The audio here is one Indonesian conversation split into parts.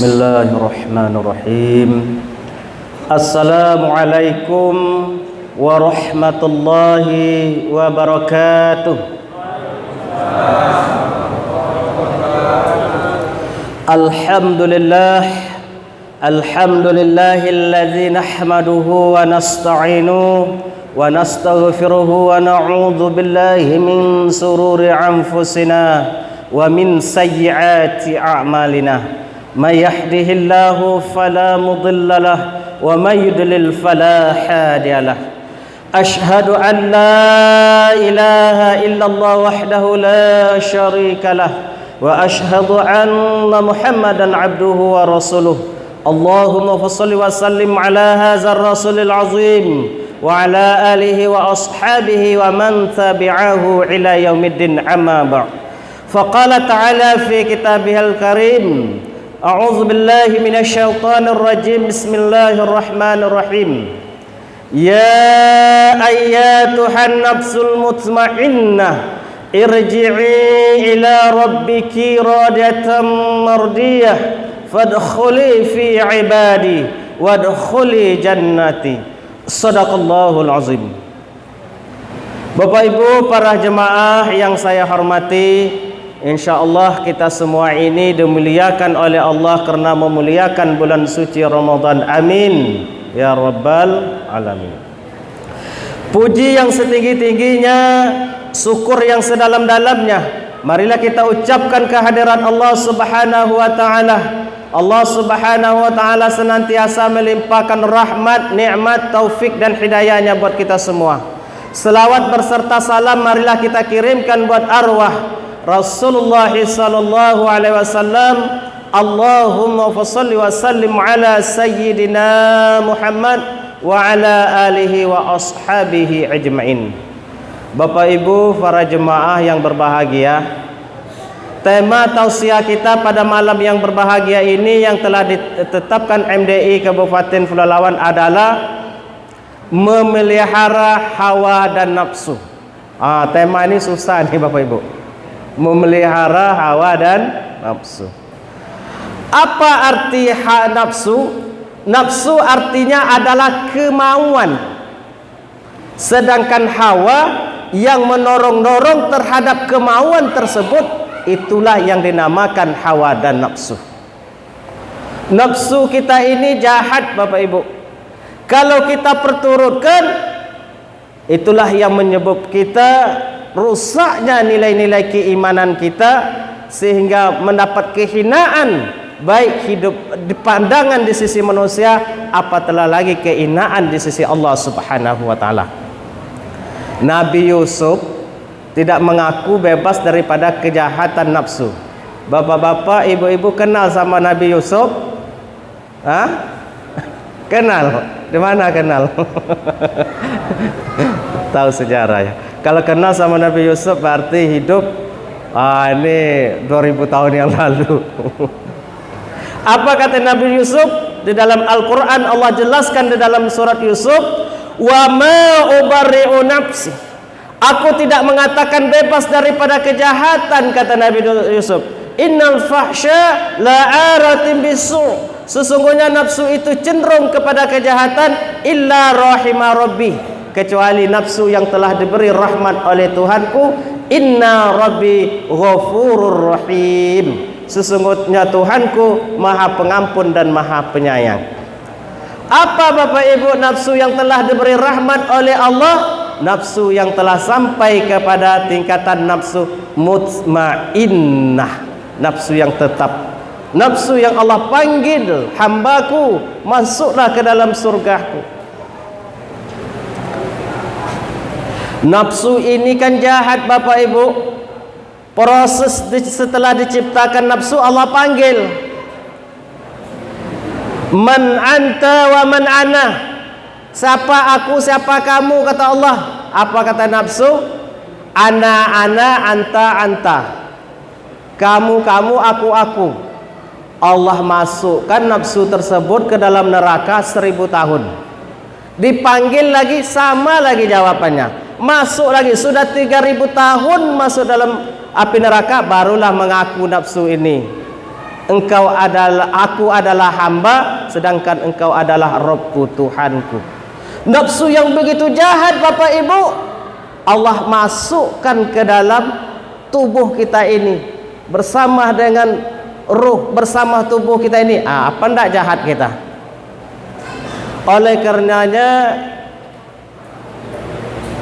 Bismillahirrahmanirrahim. Assalamualaikum warahmatullahi wabarakatuh. Alhamdulillahilladzi nahmaduhu wa nasta'inuhu wa nastaghfiruhu wa na'udzu billahi min sururi anfusina wa min sayyiati a'malina. May yahdihillahu fala mudilla lahu wa may yudlil fala hadiya lahu. Ashhadu an la ilaha illallah wahdahu la syarika lahu wa ashhadu anna Muhammadan abduhu wa rasuluh. Allahumma shalli wa sallim ala hadzal rasulil azim wa ala alihi wa ashabihi wa man tabi'ahu ila yaumiddin, amma ba'd. Faqala ta'ala fi kitabihil karim, a'udzu billahi minasyaitonir rajim. Bismillahirrahmanirrahim. Ya ayyatuhan nafsul mutmainnah, irji'i ila rabbiki radiyatan mardiyah, fadkhuli fi ibadi wadkhuli jannati. Shadaqallahul azim. Bapak Ibu para jemaah yang saya hormati, insyaallah kita semua ini dimuliakan oleh Allah karena memuliakan bulan suci Ramadan. Amin ya rabbal alamin. Puji yang setinggi-tingginya, syukur yang sedalam-dalamnya, marilah kita ucapkan kehadiran Allah Subhanahu wa taala. Allah Subhanahu wa taala senantiasa melimpahkan rahmat, nikmat, taufik dan hidayahnya buat kita semua. Selawat berserta salam marilah kita kirimkan buat arwah Rasulullah sallallahu alaihi wasallam. Allahumma shalli wa sallim ala sayyidina Muhammad wa ala alihi wa ashabihi ajmain. Bapak Ibu para jemaah yang berbahagia, tema tausiah kita pada malam yang berbahagia ini yang telah ditetapkan MDI Kabupaten Pelalawan adalah memelihara hawa dan nafsu. Tema ini susah nih Bapak Ibu. Memelihara hawa dan nafsu. Apa arti nafsu? Nafsu artinya adalah kemauan, sedangkan hawa yang menorong-norong terhadap kemauan tersebut, itulah yang dinamakan hawa dan nafsu. Nafsu kita ini jahat Bapak Ibu. Kalau kita perturutkan, itulah yang menyebab kita rusaknya nilai-nilai keimanan kita, sehingga mendapat kehinaan baik hidup di pandangan di sisi manusia, apatah lagi kehinaan di sisi Allah Subhanahu wa taala. Nabi Yusuf tidak mengaku bebas daripada kejahatan nafsu. Bapak-bapak, ibu-ibu kenal sama Nabi Yusuf? Kenal? Di mana kenal? Tahu sejarah ya. Kalau kenal sama Nabi Yusuf berarti hidup ini 2000 tahun yang lalu. Apa kata Nabi Yusuf di dalam Al-Quran? Allah jelaskan di dalam surat Yusuf, wa ma ubarri'u nafsi, aku tidak mengatakan bebas daripada kejahatan, kata Nabi Yusuf. Innal fahsya la'aratin bisu', sesungguhnya nafsu itu cenderung kepada kejahatan, illa rahimah rabbi, kecuali nafsu yang telah diberi rahmat oleh Tuhanku. Inna rabbi ghafurur rahim, sesungguhnya Tuhanku maha pengampun dan maha penyayang. Apa Bapak Ibu nafsu yang telah diberi rahmat oleh Allah? Nafsu yang telah sampai kepada tingkatan nafsu mutmainnah, nafsu yang tetap, nafsu yang Allah panggil, hambaku masuklah ke dalam surgaku. Nafsu ini kan jahat Bapak Ibu. Proses setelah diciptakan nafsu, Allah panggil, man anta wa man ana, siapa aku, siapa kamu, kata Allah. Apa kata nafsu? Ana, anta. Kamu, aku. Allah masukkan nafsu tersebut ke dalam neraka 1000 tahun. Dipanggil lagi, sama lagi jawabannya. Masuk lagi, sudah 3000 tahun masuk dalam api neraka, barulah mengaku nafsu ini. Aku adalah hamba, sedangkan engkau adalah Rabbku, Tuhanku. Nafsu yang begitu jahat Bapak Ibu, Allah masukkan ke dalam tubuh kita ini bersama dengan ruh, bersama tubuh kita ini. Apa enggak jahat kita? Oleh karenanya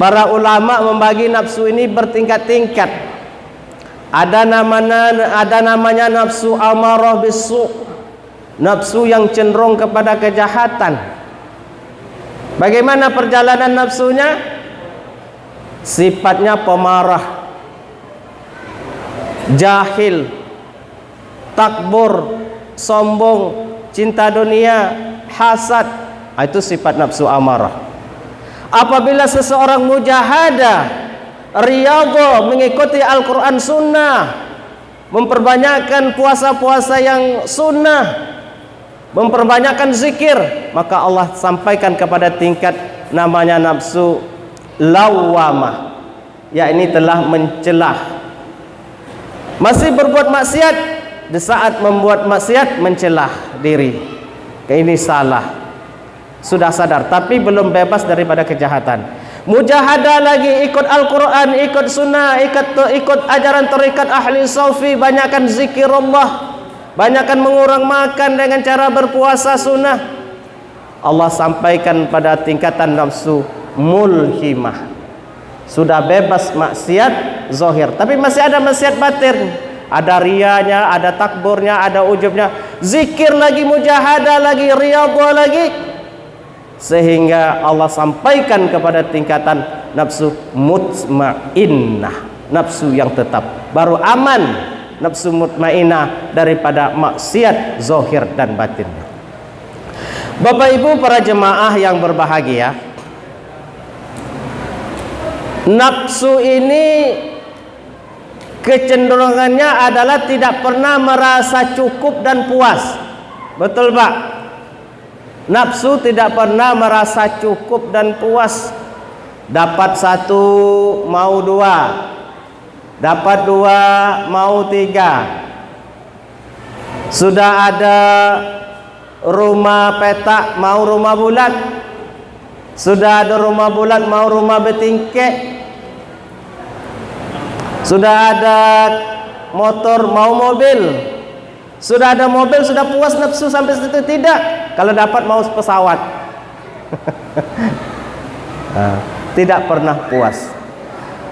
para ulama membagi nafsu ini bertingkat-tingkat. Ada namanya nafsu amarah bisu, nafsu yang cenderung kepada kejahatan. Bagaimana perjalanan nafsunya? Sifatnya pemarah, jahil, takbur, sombong, cinta dunia, hasad. Itu sifat nafsu amarah. Apabila seseorang mujahadah, riyadhah, mengikuti Al-Quran Sunnah, memperbanyakkan puasa-puasa yang sunnah, memperbanyakkan zikir, maka Allah sampaikan kepada tingkat namanya nafsu lawamah, yakni telah mencelah. Masih berbuat maksiat, di saat membuat maksiat mencelah diri, ini salah, sudah sadar tapi belum bebas daripada kejahatan. Mujahadah lagi, ikut Al-Quran, ikut sunnah, ikut ajaran tarekat ahli sufi, banyakkan zikir Allah, banyakkan mengurang makan dengan cara berpuasa sunnah. Allah sampaikan pada tingkatan nafsu mulhimah, sudah bebas maksiat zahir, tapi masih ada maksiat batin. Ada riyanya, ada takburnya, ada ujubnya, zikir lagi, mujahadah lagi, riyadhah lagi, sehingga Allah sampaikan kepada tingkatan nafsu mutmainnah, nafsu yang tetap, baru aman nafsu mutmainnah daripada maksiat zahir dan batin. Bapak Ibu para jemaah yang berbahagia, nafsu ini kecenderungannya adalah tidak pernah merasa cukup dan puas. Betul Pak? Nafsu tidak pernah merasa cukup dan puas. Dapat satu mau dua, dapat dua mau tiga. Sudah ada rumah petak mau rumah bulat, sudah ada rumah bulat mau rumah betingkek, sudah ada motor mau mobil, sudah ada mobil sudah puas nafsu sampai situ? Tidak. Kalau dapat mau pesawat. Tidak pernah puas.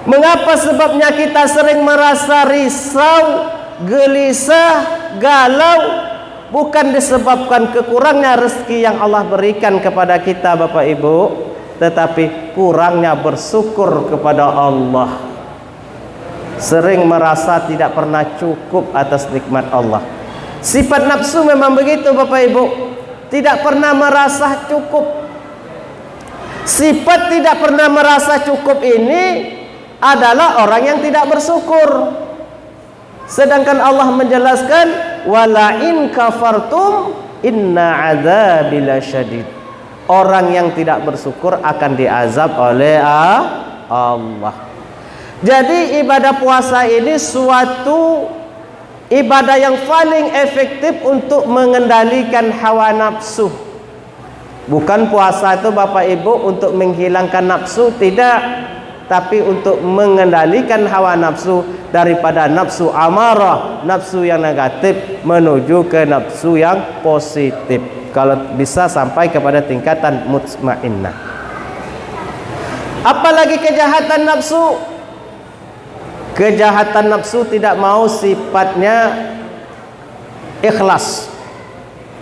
Mengapa? Sebabnya kita sering merasa risau, gelisah, galau, bukan disebabkan kekurangnya rezeki yang Allah berikan kepada kita Bapak Ibu, tetapi kurangnya bersyukur kepada Allah. Sering merasa tidak pernah cukup atas nikmat Allah. Sifat nafsu memang begitu Bapak Ibu, tidak pernah merasa cukup. Sifat tidak pernah merasa cukup ini adalah orang yang tidak bersyukur. Sedangkan Allah menjelaskan, wala in kafartum inna adzabi lasyadid. Orang yang tidak bersyukur akan diazab oleh Allah. Jadi ibadah puasa ini suatu ibadah yang paling efektif untuk mengendalikan hawa nafsu. Bukan puasa itu Bapak Ibu untuk menghilangkan nafsu, tidak, tapi untuk mengendalikan hawa nafsu daripada nafsu amarah, nafsu yang negatif, menuju ke nafsu yang positif. Kalau bisa sampai kepada tingkatan mutmainnah. Apalagi kejahatan nafsu. Kejahatan nafsu tidak mau sifatnya ikhlas.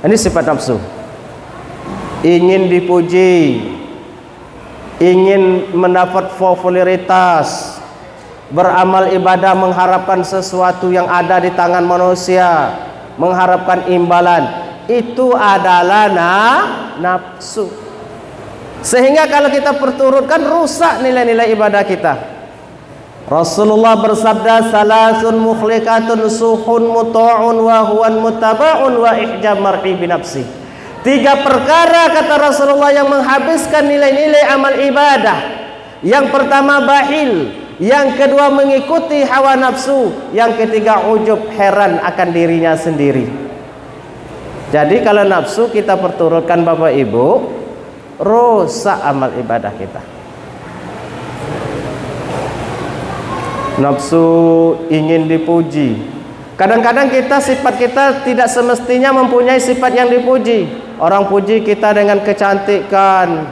Ini sifat nafsu. Ingin dipuji, ingin mendapat popularitas, beramal ibadah mengharapkan sesuatu yang ada di tangan manusia, mengharapkan imbalan. Itu adalah nafsu. Sehingga kalau kita perturutkan, rusak nilai-nilai ibadah kita. Rasulullah bersabda, salasun mukhlikatun suhun muta'un wa huwan mutaba'un wa ihjam mar'i binafsi. 3 perkara kata Rasulullah yang menghabiskan nilai-nilai amal ibadah. Yang pertama bahil, Yang kedua mengikuti hawa nafsu. Yang ketiga ujub, heran akan dirinya sendiri. Jadi kalau nafsu kita perturutkan Bapak Ibu, rusak amal ibadah kita. Nafsu ingin dipuji. Kadang-kadang sifat kita tidak semestinya mempunyai sifat yang dipuji. Orang puji kita dengan kecantikan,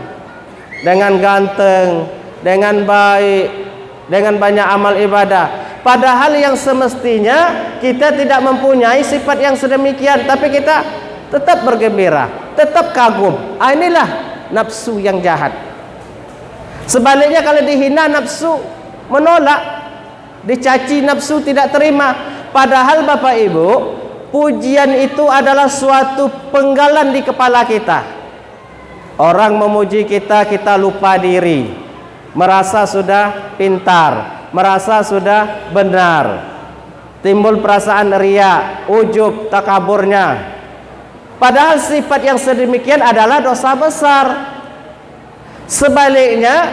dengan ganteng, dengan baik, dengan banyak amal ibadah. Padahal yang semestinya kita tidak mempunyai sifat yang sedemikian, tapi kita tetap bergembira, tetap kagum. Inilah nafsu yang jahat. Sebaliknya kalau dihina, nafsu menolak, dicaci, nafsu tidak terima. Padahal Bapak Ibu, pujian itu adalah suatu penggalan di kepala kita. Orang memuji kita, kita lupa diri, merasa sudah pintar, merasa sudah benar, timbul perasaan riya, ujub, takaburnya. Padahal sifat yang sedemikian adalah dosa besar. Sebaliknya,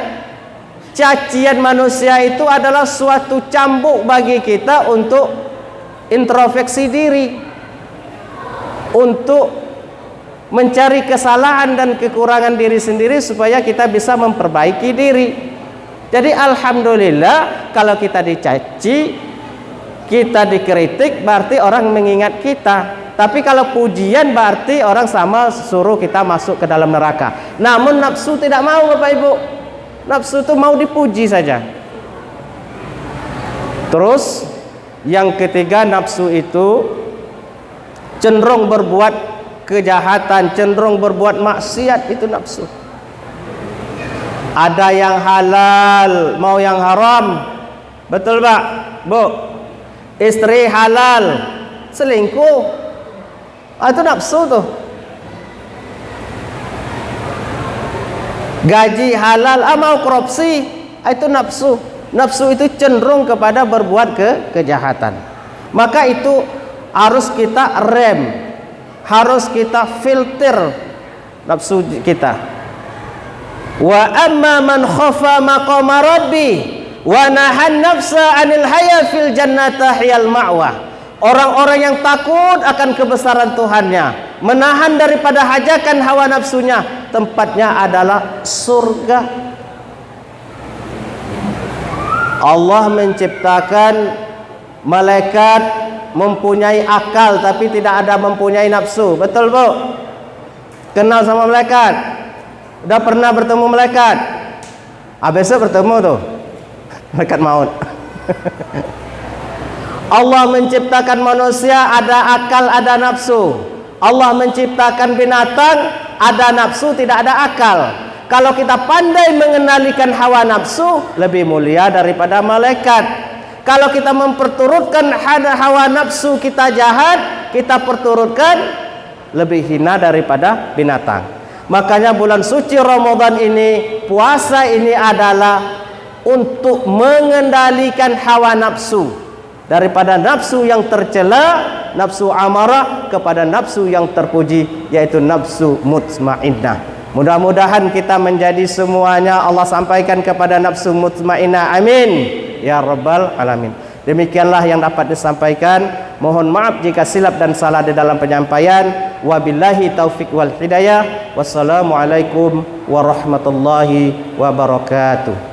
cacian manusia itu adalah suatu cambuk bagi kita untuk introspeksi diri, untuk mencari kesalahan dan kekurangan diri sendiri supaya kita bisa memperbaiki diri. Jadi alhamdulillah kalau kita dicaci, kita dikritik, berarti orang mengingat kita. Tapi kalau pujian berarti orang sama suruh kita masuk ke dalam neraka. Namun nafsu tidak mau Bapak Ibu. Nafsu itu mau dipuji saja. Terus yang ketiga, nafsu itu cenderung berbuat kejahatan, cenderung berbuat maksiat. Itu nafsu. Ada yang halal, mau yang haram. Betul Pak? Bu? Istri halal, selingkuh. Itu nafsu tuh. Gaji halal, mau korupsi. Itu nafsu. Nafsu itu cenderung kepada berbuat kejahatan. Maka itu harus kita rem, harus kita filter nafsu kita. Wa amma man khafa maqama rabbi wa nahan nafsa 'anil haya fil jannata hiyal ma'wa. Orang-orang yang takut akan kebesaran Tuhannya, menahan daripada hajakan hawa nafsunya, tempatnya adalah surga. Allah menciptakan malaikat mempunyai akal tapi tidak ada mempunyai nafsu. Betul Bu? Kenal sama malaikat? Udah pernah bertemu malaikat? Besok bertemu tuh malaikat maut. Allah menciptakan manusia ada akal, ada nafsu. Allah menciptakan binatang ada nafsu, tidak ada akal. Kalau kita pandai mengendalikan hawa nafsu, lebih mulia daripada malaikat. Kalau kita memperturutkan hawa nafsu kita jahat, kita perturutkan, lebih hina daripada binatang. Makanya bulan suci Ramadan ini, puasa ini adalah untuk mengendalikan hawa nafsu. Daripada nafsu yang tercela, nafsu amarah, kepada nafsu yang terpuji, yaitu nafsu mutmainnah. Mudah-mudahan kita menjadi semuanya Allah sampaikan kepada nafsu mutmainnah. Amin ya rabbal alamin. Demikianlah yang dapat disampaikan. Mohon maaf jika silap dan salah di dalam penyampaian. Wabillahi taufik wal hidayah. Wassalamualaikum warahmatullahi wabarakatuh.